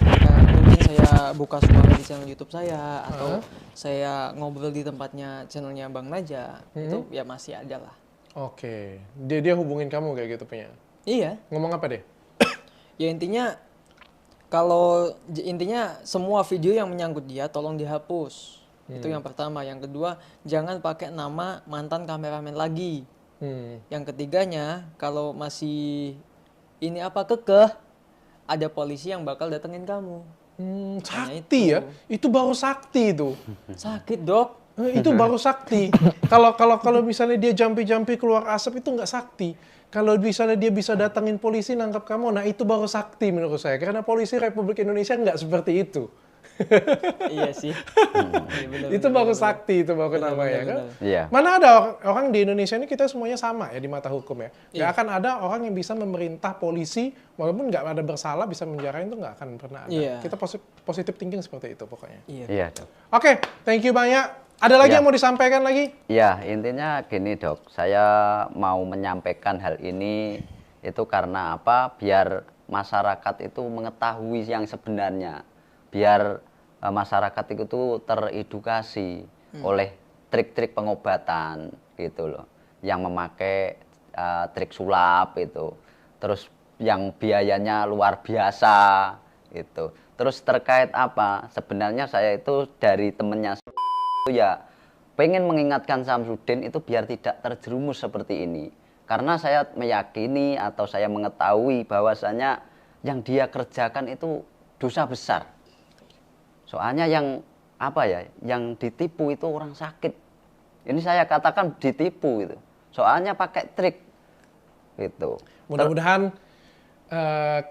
mungkin saya buka suara di channel YouTube saya atau saya ngobrol di tempatnya channelnya Bang Naja itu ya masih ada lah. Oke. Dia hubungin kamu kayak gitu punya? Iya. Ngomong apa deh? Ya intinya semua video yang menyangkut dia tolong dihapus. Itu yang pertama. Yang kedua, jangan pakai nama mantan kameramen lagi. Yang ketiganya, kalau masih kekeh, ada polisi yang bakal datengin kamu. Sakti ya? Itu baru sakti itu. Sakit, Dok. Itu baru sakti. Kalau misalnya dia jampi-jampi keluar asap itu nggak sakti. Kalau misalnya dia bisa datangin polisi nangkap kamu, nah itu baru sakti menurut saya. Karena polisi Republik Indonesia nggak seperti itu. Iya sih. Itu baru sakti, itu baru namanya kan. Iya. Mana ada orang di Indonesia ini kita semuanya sama ya di mata hukum ya. Nggak akan ada orang yang bisa memerintah polisi walaupun nggak ada bersalah bisa menjarain itu nggak akan pernah ada. Iya. Kita positif thinking seperti itu pokoknya. Iya, Dok. Oke, thank you banyak. Ada lagi yang mau disampaikan lagi? Ya, intinya gini, Dok. Saya mau menyampaikan hal ini itu karena apa? Biar masyarakat itu mengetahui yang sebenarnya. Biar masyarakat itu teredukasi oleh trik-trik pengobatan gitu loh. Yang memakai trik sulap itu. Terus yang biayanya luar biasa itu. Terus terkait apa? Sebenarnya saya itu dari temennya ya pengen mengingatkan Samsudin itu biar tidak terjerumus seperti ini. Karena saya meyakini atau saya mengetahui bahwasanya yang dia kerjakan itu dosa besar. Soalnya yang yang ditipu itu orang sakit. Ini saya katakan ditipu itu. Soalnya pakai trik gitu. Mudah-mudahan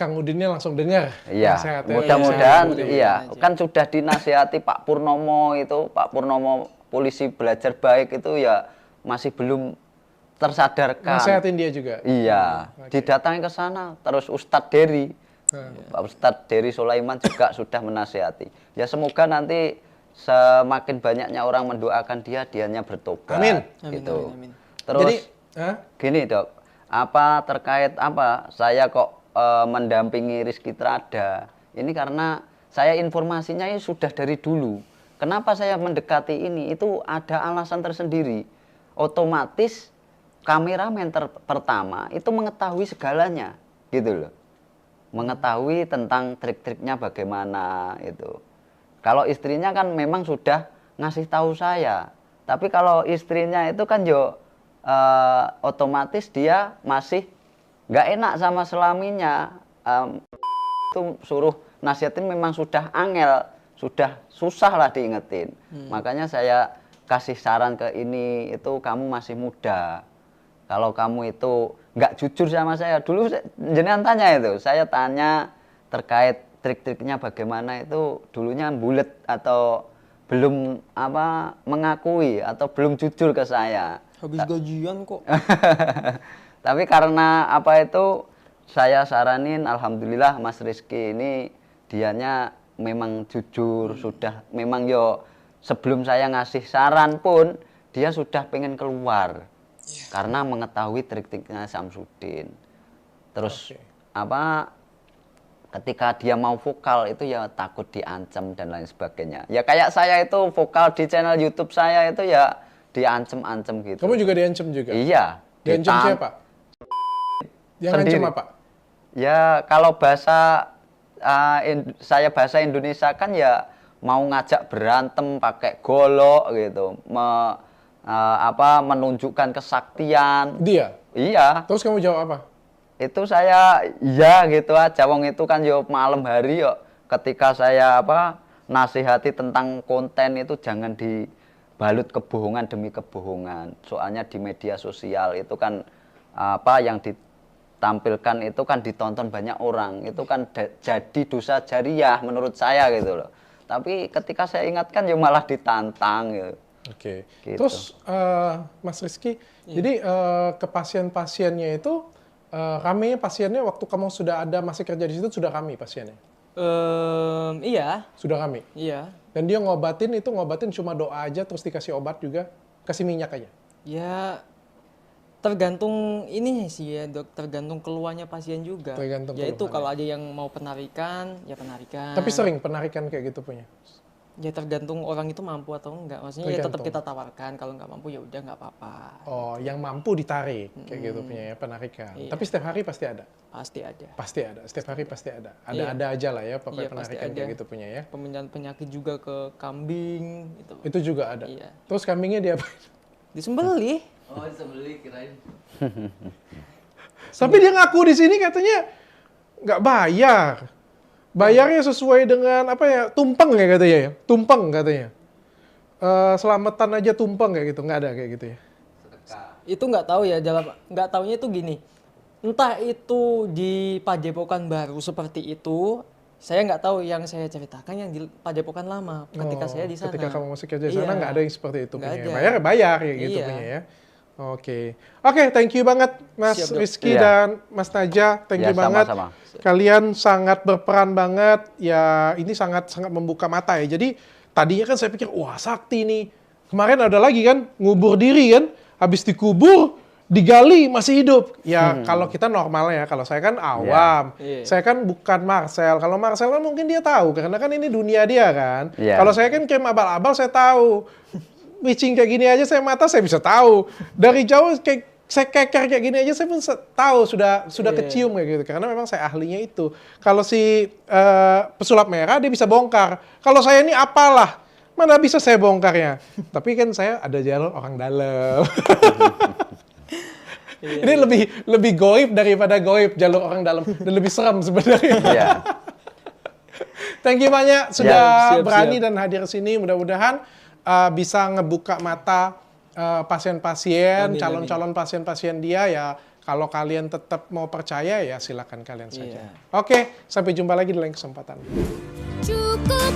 Kang Udinnya langsung dengar. Iya, mudah-mudahan iya. Kan sudah dinasihati Pak Purnomo itu, Pak Purnomo polisi belajar baik itu ya masih belum tersadarkan. Nasihatin dia juga? Iya, didatangi ke sana. Terus Ustadz Dery, Pak Ustadz Dery Sulaiman juga sudah menasihati. Ya semoga nanti semakin banyaknya orang mendoakan dianya bertobat. Amin. Gitu. Amin. Terus gini, Dok, terkait saya kok mendampingi Rizky Trada ini karena saya informasinya ini sudah dari dulu. Kenapa saya mendekati ini? Itu ada alasan tersendiri. Otomatis kameramen pertama itu mengetahui segalanya, gitu loh. Mengetahui tentang trik-triknya bagaimana itu. Kalau istrinya kan memang sudah ngasih tahu saya. Tapi kalau istrinya itu kan otomatis dia masih nggak enak sama selaminya, itu suruh nasihatin memang sudah angel, sudah susah lah diingetin. Makanya saya kasih saran ke ini, itu kamu masih muda. Kalau kamu itu nggak jujur sama saya, dulu jenengan tanya itu, saya tanya terkait trik-triknya bagaimana itu dulunya bulet atau belum mengakui atau belum jujur ke saya. Habis gajian kok. Tapi karena saya saranin, alhamdulillah Mas Rizky ini dianya memang jujur, sudah memang sebelum saya ngasih saran pun dia sudah pengen keluar. Karena mengetahui trik-triknya Samsudin. Terus ketika dia mau vokal itu ya takut diancam dan lain sebagainya. Ya kayak saya itu vokal di channel YouTube saya itu ya diancam-ancam gitu. Kamu juga diancam juga? Iya. Diancam siapa? Yang ngancam apa? Ya kalau saya bahasa Indonesia kan ya mau ngajak berantem pakai golok gitu, menunjukkan kesaktian. Dia? Iya. Terus kamu jawab apa? itu saya iya gitu aja, wong itu kan yo malam hari yo ketika saya nasihati tentang konten itu jangan dibalut kebohongan demi kebohongan. Soalnya di media sosial itu kan yang ditampilkan itu kan ditonton banyak orang, itu kan jadi dosa jariah menurut saya gitu loh. Tapi ketika saya ingatkan ya malah ditantang gitu. Oke. Gitu. Terus Mas Rizky, jadi ke pasien-pasiennya itu ramenya pasiennya waktu kamu sudah ada masih kerja di situ sudah rame pasiennya? Iya. Sudah rame? Iya. Dan dia ngobatin cuma doa aja terus dikasih obat juga, kasih minyak aja? Ya tergantung ini sih ya dok, tergantung keluhannya pasien juga. Tergantung ya itu keluhannya. kalau ada yang mau penarikan, ya penarikan. Tapi sering penarikan kayak gitu punya? Ya tergantung orang itu mampu atau enggak. Maksudnya ya tetap Tergantung. kita tawarkan, kalau nggak mampu ya udah nggak apa-apa. Oh, yang mampu ditarik kayak gitu punya ya, penarikan. Iya. Tapi setiap hari pasti ada? Pasti ada. Pasti ada, setiap hari pasti ada. Iya. Ada aja lah ya, pokoknya Iya, pasti penarikan ada. kayak gitu punya ya. Penyakit juga ke kambing gitu. Itu juga ada? Iya. Terus kambingnya diapain? Disembelih. Oh, disembelih kirain. Tapi dia ngaku di sini katanya nggak bayar. Bayarnya sesuai dengan tumpeng ya katanya ya, tumpeng katanya. Selamatan aja tumpeng kayak gitu, nggak ada kayak gitu ya. Itu nggak tahu ya, nggak taunya itu gini. Entah itu di Padepokan baru seperti itu, saya nggak tahu. Yang saya ceritakan yang di Padepokan lama ketika saya di sana. Ketika kamu masih kerja di sana Iya. nggak ada yang seperti itu Nggak punya. ada. Bayar ya gitu Iya. punya ya. Oke, thank you banget Mas Siap, Dok. Rizky Iya. dan Mas Naja, thank Ya, you banget. sama-sama. Kalian sangat berperan banget, ya ini sangat membuka mata ya. Jadi tadinya kan saya pikir, wah sakti nih. Kemarin ada lagi kan, ngubur diri kan, habis dikubur, digali masih hidup. Ya kalau kita normalnya ya, kalau saya kan awam, Iya. saya kan bukan Marcel. Kalau Marcel kan mungkin dia tahu, karena kan ini dunia dia kan. Iya. Kalau saya kan kayak abal-abal saya tahu. Pitching kayak gini aja saya bisa tahu. Dari jauh kayak saya keker kayak gini aja saya pun tahu sudah kecium kayak gitu karena memang saya ahlinya itu. Kalau si pesulap merah dia bisa bongkar. Kalau saya ini apalah mana bisa saya bongkarnya. Tapi kan saya ada jalur orang dalam. Ini lebih goib daripada goib jalur orang dalam dan lebih serem sebenarnya. Iya. Thank you banyak sudah siap, berani siap. dan hadir sini. Mudah-mudahan bisa ngebuka mata pasien-pasien, Amin, calon-calon pasien-pasien dia ya. Kalau kalian tetap mau percaya ya silakan kalian saja. Iya. Oke, sampai jumpa lagi di lain kesempatan. Cukup